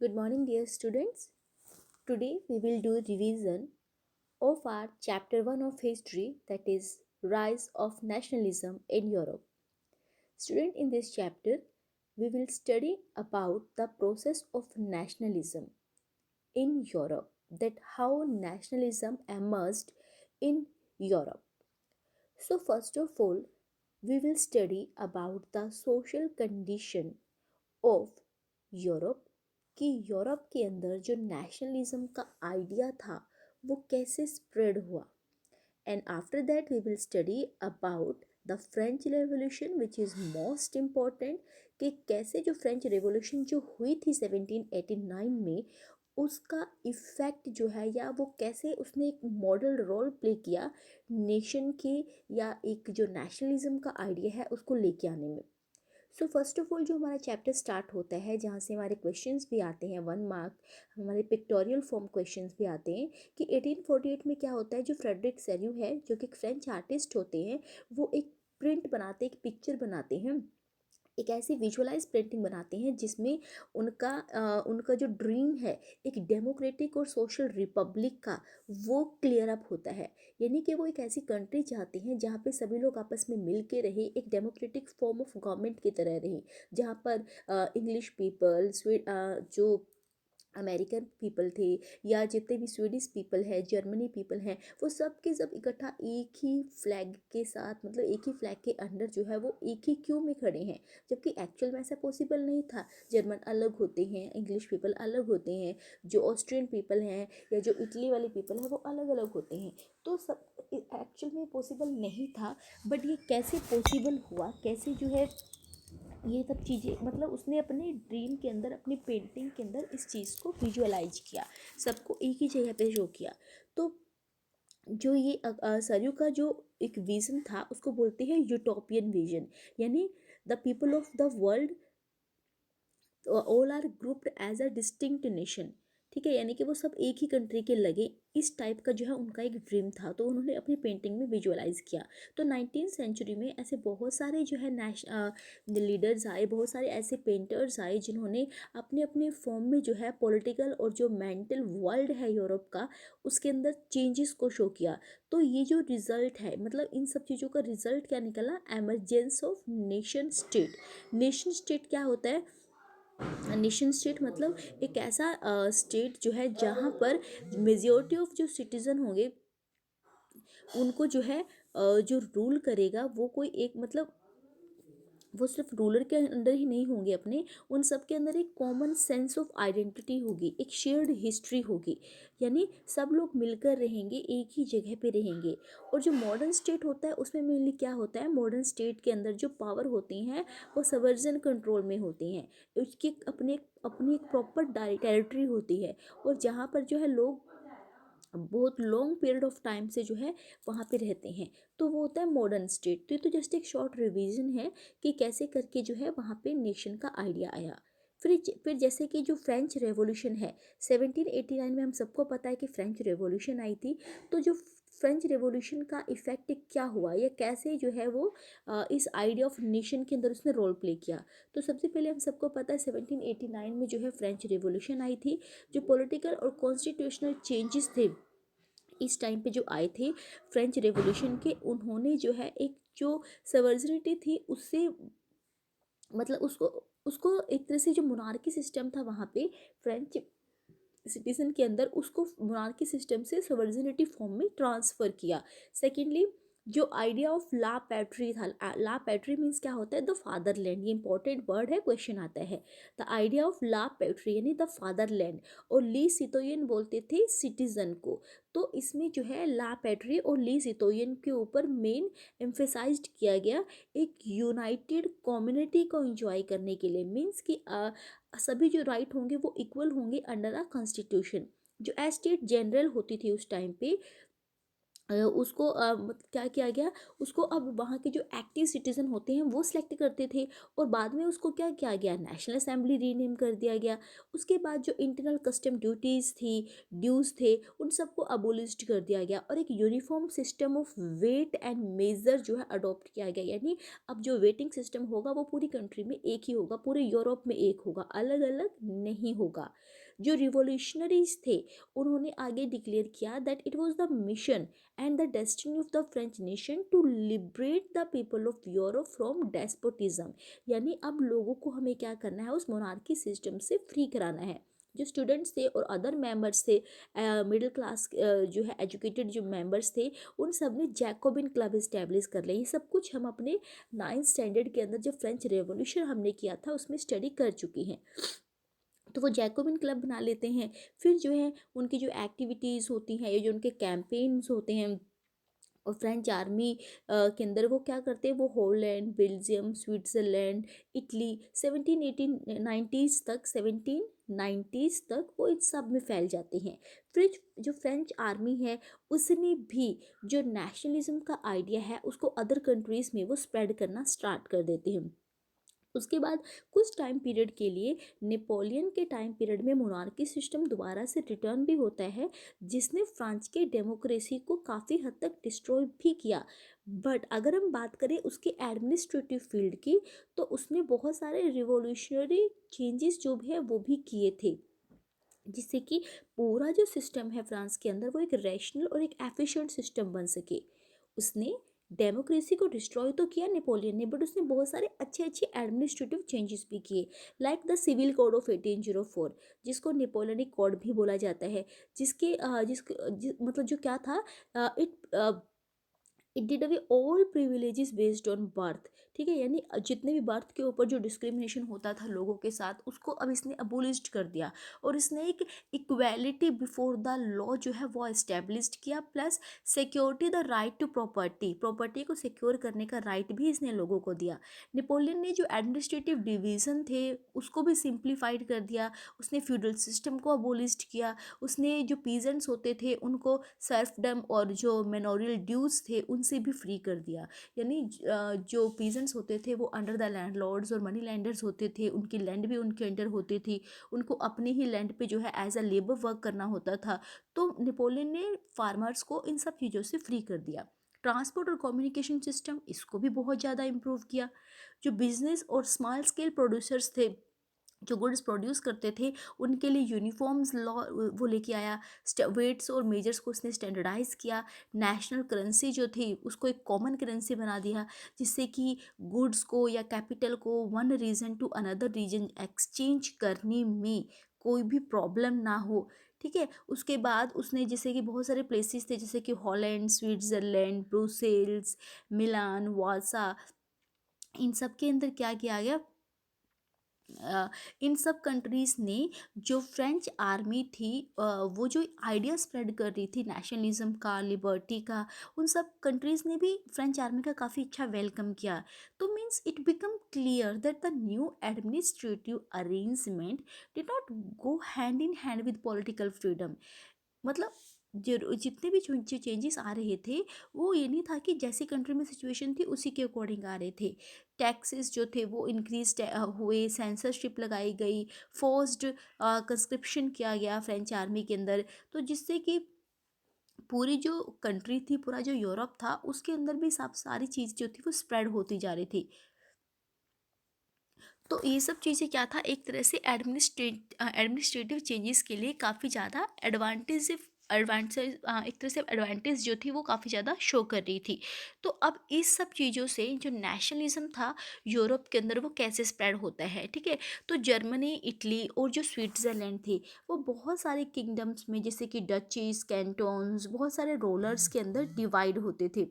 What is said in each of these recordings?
Good morning, dear students. Today we will do revision of our chapter 1 of history, that is Rise of Nationalism in Europe. Student, in this chapter we will study about the process of nationalism in Europe, that how nationalism emerged in Europe. So first of all, we will study about the social condition of Europe कि Europe के अंदर जो nationalism का idea था वो कैसे spread हुआ. And after that we will study about the French revolution which is most important, कि कैसे जो फ्रेंच रेवोल्यूशन जो हुई थी 1789 में उसका इफ़ेक्ट जो है, या वो कैसे उसने एक मॉडल रोल प्ले किया नेशन के, या एक जो नेशनलिज्म का आइडिया है उसको लेके आने में. सो फर्स्ट ऑफ ऑल जो हमारा चैप्टर स्टार्ट होता है, जहाँ से हमारे क्वेश्चंस भी आते हैं 1 मार्क, हमारे पिक्टोरियल फॉर्म क्वेश्चंस भी आते हैं कि 1848 में क्या होता है. जो फ्रेडरिक सेल्यू है, जो कि एक फ्रेंच आर्टिस्ट होते हैं, वो एक प्रिंट बनाते हैं, एक पिक्चर बनाते हैं, एक ऐसी विजुअलाइज पेंटिंग बनाते हैं जिसमें उनका जो ड्रीम है एक डेमोक्रेटिक और सोशल रिपब्लिक का, वो क्लियर अप होता है. यानी कि वो एक ऐसी कंट्री चाहते हैं जहाँ पे सभी लोग आपस में मिल के रहे, एक डेमोक्रेटिक फॉर्म ऑफ गवर्नमेंट की तरह रहे, जहाँ पर इंग्लिश पीपल, जो अमेरिकन पीपल थे, या जितने भी स्वीडिश पीपल है, जर्मनी पीपल हैं, वो सब के सब इकट्ठा एक ही फ्लैग के साथ, मतलब एक ही फ्लैग के अंडर जो है वो एक ही क्यू में खड़े हैं. जबकि एक्चुअल में ऐसा पॉसिबल नहीं था. जर्मन अलग होते हैं, इंग्लिश पीपल अलग होते हैं, जो ऑस्ट्रियन पीपल हैं या जो इटली वाले पीपल हैं वो अलग अलग होते हैं. तो सब एक्चुअल में पॉसिबल नहीं था. बट ये कैसे पॉसिबल हुआ, कैसे जो है ये सब चीज़ें, मतलब उसने अपने ड्रीम के अंदर, अपनी पेंटिंग के अंदर इस चीज़ को विजुअलाइज किया, सबको एक ही जगह पे शो किया. तो जो ये सरयू का जो एक विज़न था उसको बोलते हैं यूटोपियन विजन. यानी the people of the world all are grouped as a distinct nation. ठीक है, यानी कि वो सब एक ही कंट्री के लगे, इस टाइप का जो है उनका एक ड्रीम था, तो उन्होंने अपनी पेंटिंग में विजुअलाइज किया. तो 19th सेंचुरी में ऐसे बहुत सारे जो है लीडर्स आए, बहुत सारे ऐसे पेंटर्स आए जिन्होंने अपने अपने फॉर्म में जो है पॉलिटिकल और जो मेंटल वर्ल्ड है यूरोप का, उसके अंदर चेंजेस को शो किया. तो ये जो रिजल्ट है, मतलब इन सब चीज़ों का रिजल्ट क्या निकला, emergence of nation state. Nation state क्या होता है? नेशन स्टेट मतलब एक ऐसा स्टेट जो है जहाँ पर मेजॉरिटी ऑफ जो सिटीज़न होंगे उनको जो है जो रूल करेगा वो कोई एक, मतलब वो सिर्फ रूलर के अंडर ही नहीं होंगे अपने, उन सब के अंदर एक कॉमन सेंस ऑफ आइडेंटिटी होगी, एक शेयर्ड हिस्ट्री होगी. यानी सब लोग मिलकर रहेंगे, एक ही जगह पे रहेंगे. और जो मॉडर्न स्टेट होता है उसमें मेनली क्या होता है, मॉडर्न स्टेट के अंदर जो पावर होती हैं वो सबवर्जन कंट्रोल में होती हैं. उसकी अपने अपनी एक प्रॉपर टेरिटरी होती है, और जहाँ पर जो है लोग बहुत लॉन्ग पीरियड ऑफ टाइम से जो है वहाँ पे रहते हैं. तो वो होता है मॉडर्न स्टेट. तो ये तो जस्ट एक शॉर्ट रिवीजन है कि कैसे करके जो है वहाँ पे नेशन का आइडिया आया. फिर जैसे कि जो फ्रेंच रेवोल्यूशन है 1789 में, हम सबको पता है कि फ्रेंच रेवोल्यूशन आई थी. तो जो फ्रेंच रेवोल्यूशन का इफेक्ट क्या हुआ, या कैसे जो है वो इस आइडिया ऑफ नेशन के अंदर उसने रोल प्ले किया. तो सबसे पहले हम सबको पता है 1789 में जो है फ्रेंच रेवोल्यूशन आई थी. जो पॉलिटिकल और कॉन्स्टिट्यूशनल चेंजेस थे इस टाइम पे जो आए थे फ्रेंच रेवोल्यूशन के, उन्होंने जो है एक जो सवर्जनिटी थी उससे, मतलब उसको उसको एक तरह से जो मोनार्की सिस्टम था वहाँ पे फ्रेंच सिटीजन के अंदर, उसको मोनार्की सिस्टम से सवर्जिनिटी फॉर्म में ट्रांसफ़र किया. सेकेंडली, जो आइडिया ऑफ ला पैट्री था, ला पैट्री मीन्स क्या होता है, द फादरलैंड. ये इंपॉर्टेंट वर्ड है, क्वेश्चन आता है. द आइडिया ऑफ ला पैट्री यानी द फादरलैंड. और ली सितोयन बोलते थे सिटीजन को. तो इसमें जो है ला पैट्री और ली सितोयन के ऊपर मेन एम्फेसाइज्ड किया गया, एक यूनाइटेड कम्युनिटी को एंजॉय करने के लिए. मीन्स कि सभी जो राइट होंगे वो इक्वल होंगे अंडर अ कॉन्स्टिट्यूशन. जो एस्टेट जनरल होती थी उस टाइम पे, उसको क्या किया गया, उसको अब वहाँ के जो एक्टिव सिटीज़न होते हैं वो सिलेक्ट करते थे, और बाद में उसको क्या किया गया, नेशनल असेंबली रीनेम कर दिया गया। उसके बाद जो इंटरनल कस्टम ड्यूटीज़ थी, ड्यूज़ थे, उन सबको अबोलिश्ड कर दिया गया, और एक uniform system of weight and measure जो है अडॉप्ट किया गया। यानी अब जो वेटिंग सिस्टम होगा वो पूरी कंट्री में एक ही होगा, पूरे यूरोप में एक होगा, अलग अलग नहीं होगा। जो रिवोल्यूशनरीज थे उन्होंने आगे डिक्लेयर किया that it was the mission and the destiny of the French nation to liberate the people of Europe from despotism। यानी अब लोगों को हमें क्या करना है, उस मोनार्की सिस्टम से फ्री कराना है। जो स्टूडेंट्स थे और अदर मेंबर्स थे, मिडिल क्लास जो है एजुकेटेड जो मेंबर्स थे, उन सब ने जैकोबिन क्लब इस्टेब्लिश कर लिया। ये सब कुछ हम अपने 9th स्टैंडर्ड के अंदर जब फ्रेंच रेवोल्यूशन हमने किया था उसमें स्टडी कर चुकी हैं। तो वो जैकोबिन क्लब बना लेते हैं। फिर जो है उनकी जो एक्टिविटीज़ होती हैं, ये जो उनके कैंपेन्स होते हैं, और फ्रेंच आर्मी के अंदर वो क्या करते हैं, वो Holland, Belgium, Switzerland, Italy 1790s तक, 1790s तक वो इन सब में फैल जाते हैं। फिर जो फ्रेंच आर्मी है उसने भी जो नेशनलिज्म का आइडिया है उसको अदर कंट्रीज़ में वो स्प्रेड करना स्टार्ट कर देते हैं। उसके बाद कुछ टाइम पीरियड के लिए, नेपोलियन के टाइम पीरियड में मोनार्की सिस्टम दोबारा से रिटर्न भी होता है, जिसने फ्रांस के डेमोक्रेसी को काफ़ी हद तक डिस्ट्रॉय भी किया। बट अगर हम बात करें उसके एडमिनिस्ट्रेटिव फील्ड की, तो उसने बहुत सारे रिवोल्यूशनरी चेंजेस जो भी है वो भी किए थे, जिससे कि पूरा जो सिस्टम है फ्रांस के अंदर वो एक रैशनल और एक एफिशिएंट सिस्टम बन सके। उसने डेमोक्रेसी को डिस्ट्रॉय तो किया नेपोलियन ने, बट उसने बहुत सारे अच्छे अच्छे एडमिनिस्ट्रेटिव चेंजेस भी किए, like the civil code of 1804, जिसको नेपोलियनिक कोड भी बोला जाता है, जिसके मतलब जो क्या था, it did away all privileges based on birth. ठीक है, यानी जितने भी बर्थ के ऊपर जो डिस्क्रिमिनेशन होता था लोगों के साथ, उसको अब इसने अबोलिश्ड कर दिया, और इसने एक इक्वालिटी बिफोर द लॉ जो है वो इस्टेब्लिश्ड किया, plus security the right to property, property को सिक्योर करने का राइट भी इसने लोगों को दिया। नेपोलियन ने जो एडमिनिस्ट्रेटिव डिवीज़न थे उसको भी सिंप्लीफाइड कर दिया, उसने फ्यूडल सिस्टम को अबोलिश्ड किया, उसने जो पीजेंट्स होते थे उनको सर्फडम और जो मेनोरियल ड्यूज थे उनसे भी फ्री कर दिया। यानी जो पीजेंट्स होते थे वो अंडर द लैंडलॉर्ड्स और मनी लैंडर्स होते थे, उनकी लैंड भी उनके अंडर होती थी, उनको अपने ही लैंड पे जो है एज अ लेबर वर्क करना होता था। तो नेपोलियन ने फार्मर्स को इन सब चीज़ों से फ्री कर दिया। ट्रांसपोर्ट और कम्युनिकेशन सिस्टम, इसको भी बहुत ज़्यादा इम्प्रूव किया। जो बिजनेस और स्मॉल स्केल प्रोड्यूसर्स थे, जो गुड्स प्रोड्यूस करते थे, उनके लिए यूनिफॉर्म्स लॉ वो लेके आया। वेट्स और मेजर्स को उसने स्टैंडर्डाइज किया। नेशनल करेंसी जो थी उसको एक कॉमन करेंसी बना दिया, जिससे कि गुड्स को या कैपिटल को one region to another region exchange करने में कोई भी प्रॉब्लम ना हो। ठीक है, उसके बाद उसने जैसे कि बहुत सारे प्लेसेस थे, जैसे कि हॉलैंड, स्विट्ज़रलैंड, ब्रुसेल्स, मिलान, वारसा, इन सब के अंदर क्या किया गया, इन सब कंट्रीज़ ने जो फ्रेंच आर्मी थी, वो जो आइडिया स्प्रेड कर रही थी नेशनलिज्म का, लिबर्टी का, उन सब कंट्रीज़ ने भी फ्रेंच आर्मी का काफ़ी अच्छा वेलकम किया। तो means it become clear that the new administrative arrangement did not go hand in hand with political freedom. मतलब जो जितने भी जो चेंजेस आ रहे थे, वो ये नहीं था कि जैसी कंट्री में सिचुएशन थी उसी के अकॉर्डिंग आ रहे थे। टैक्सेस जो थे वो इंक्रीज हुए, सेंसरशिप लगाई गई, फोर्स्ड कंस्क्रिप्शन किया गया फ्रेंच आर्मी के अंदर, तो जिससे कि पूरी जो कंट्री थी, पूरा जो यूरोप था, उसके अंदर भी सब सारी चीज़ जो थी वो स्प्रेड होती जा रही थी। तो ये सब चीज़ें क्या था, एक तरह से एडमिनिस्ट्रेटिव चेंजेस के लिए काफ़ी ज़्यादा एडवांटेज एक तरह से एडवांटेज जो थी वो काफ़ी ज़्यादा शो कर रही थी। तो अब इस सब चीज़ों से जो नेशनलिज्म था यूरोप के अंदर वो कैसे स्प्रेड होता है, ठीक है। तो जर्मनी, इटली और जो स्विट्ज़रलैंड थी, वो बहुत सारे किंगडम्स में, जैसे कि डचीज, कैंटोन्स, बहुत सारे रोलर्स के अंदर डिवाइड होते थे।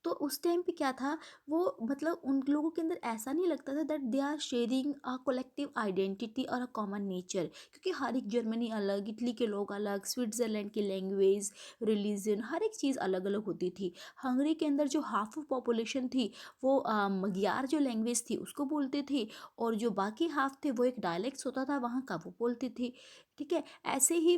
तो उस टाइम पे क्या था, वो मतलब उन लोगों के अंदर ऐसा नहीं लगता था that they are sharing a collective identity और अ कॉमन नेचर, क्योंकि हर एक, जर्मनी अलग, इटली के लोग अलग, स्विट्ज़रलैंड की लैंग्वेज, रिलीजन, हर एक चीज़ अलग अलग होती थी। हंगरी के अंदर जो हाफ ऑफ पॉपुलेशन थी वो मगियार जो लैंग्वेज थी उसको बोलते थे, और जो बाकी हाफ थे वो एक डायलेक्ट्स होता था वहाँ का वो बोलते थे। ठीक है, ऐसे ही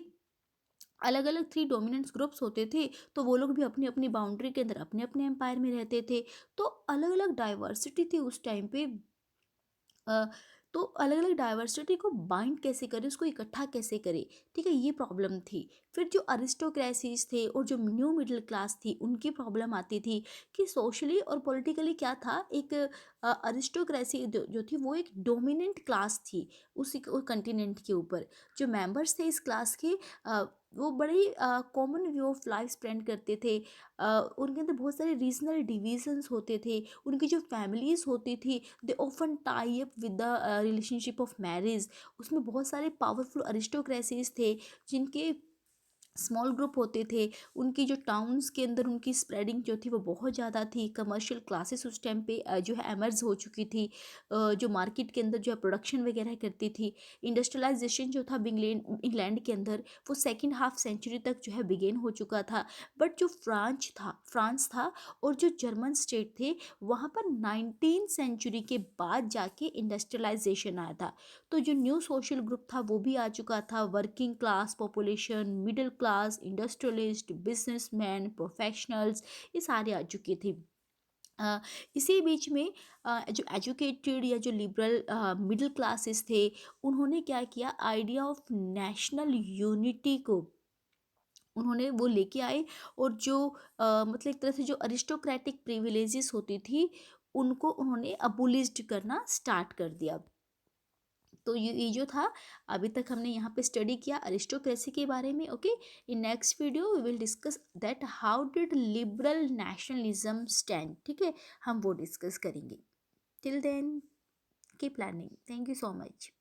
अलग अलग थ्री डोमिनेंट्स ग्रुप्स होते थे, तो वो लोग भी अपनी अपनी बाउंड्री के अंदर अपने अपने एम्पायर में रहते थे। तो अलग अलग डाइवर्सिटी थी उस टाइम पे। अ, तो अलग-अलग डाइवर्सिटी को बाइंड कैसे करें, उसको इकट्ठा कैसे करें, ठीक है? ये प्रॉब्लम थी। फिर जो अरिस्टोक्रेसीज़ थे और जो न्यू मिडल क्लास थी, उनकी प्रॉब्लम आती थी कि सोशली और पॉलिटिकली क्या था, एक अरिस्टोक्रेसी जो थी वो एक डोमिनेंट क्लास थी उसी कॉन्टिनेंट के ऊपर। जो मेंबर्स थे इस क्लास के, वो बड़े ही common view of life spend करते थे। उनके अंदर बहुत सारे रीजनल डिविजन्स होते थे। उनकी जो फैमिलीज़ होती थी, they often tie up with the relationship of marriage. उसमें बहुत सारे पावरफुल अरिस्टोक्रेसीज थे जिनके स्मॉल ग्रुप होते थे। उनकी जो टाउन्स के अंदर उनकी स्प्रेडिंग जो थी वो बहुत ज़्यादा थी। कमर्शियल क्लासेस उस टाइम पे जो है एमर्ज हो चुकी थी। जो मार्केट के अंदर जो है प्रोडक्शन वगैरह करती थी। इंडस्ट्रियलाइजेशन जो था इंग्लैंड के अंदर, वो सेकेंड हाफ सेंचुरी तक जो है बिगेन हो चुका था। बट जो फ्रांस था और जो जर्मन स्टेट थे, वहाँ पर 19 सेंचुरी के बाद जाके इंडस्ट्रियलाइजेशन आया था। तो जो न्यू सोशल ग्रुप था वो भी आ चुका था। Working class population, middle class, industrialist, businessman, professionals, ये सारे आ चुके थे। अ, इसी बीच में जो एजुकेटेड या जो लिबरल मिडिल क्लासेस थे, उन्होंने क्या किया, आइडिया ऑफ नेशनल यूनिटी को उन्होंने वो लेके आए। और जो मतलब एक तरह से जो अरिस्टोक्रेटिक प्रिविलेजेस होती थी, उनको उन्होंने अबोलिश्ड करना स्टार्ट कर दिया। तो ये जो था, अभी तक हमने यहाँ पे स्टडी किया अरिस्टोक्रेसी के बारे में। Okay, in next video we will discuss that how did liberal nationalism stand, ठीक है, हम वो डिस्कस करेंगे। Till then keep learning. Thank you so much.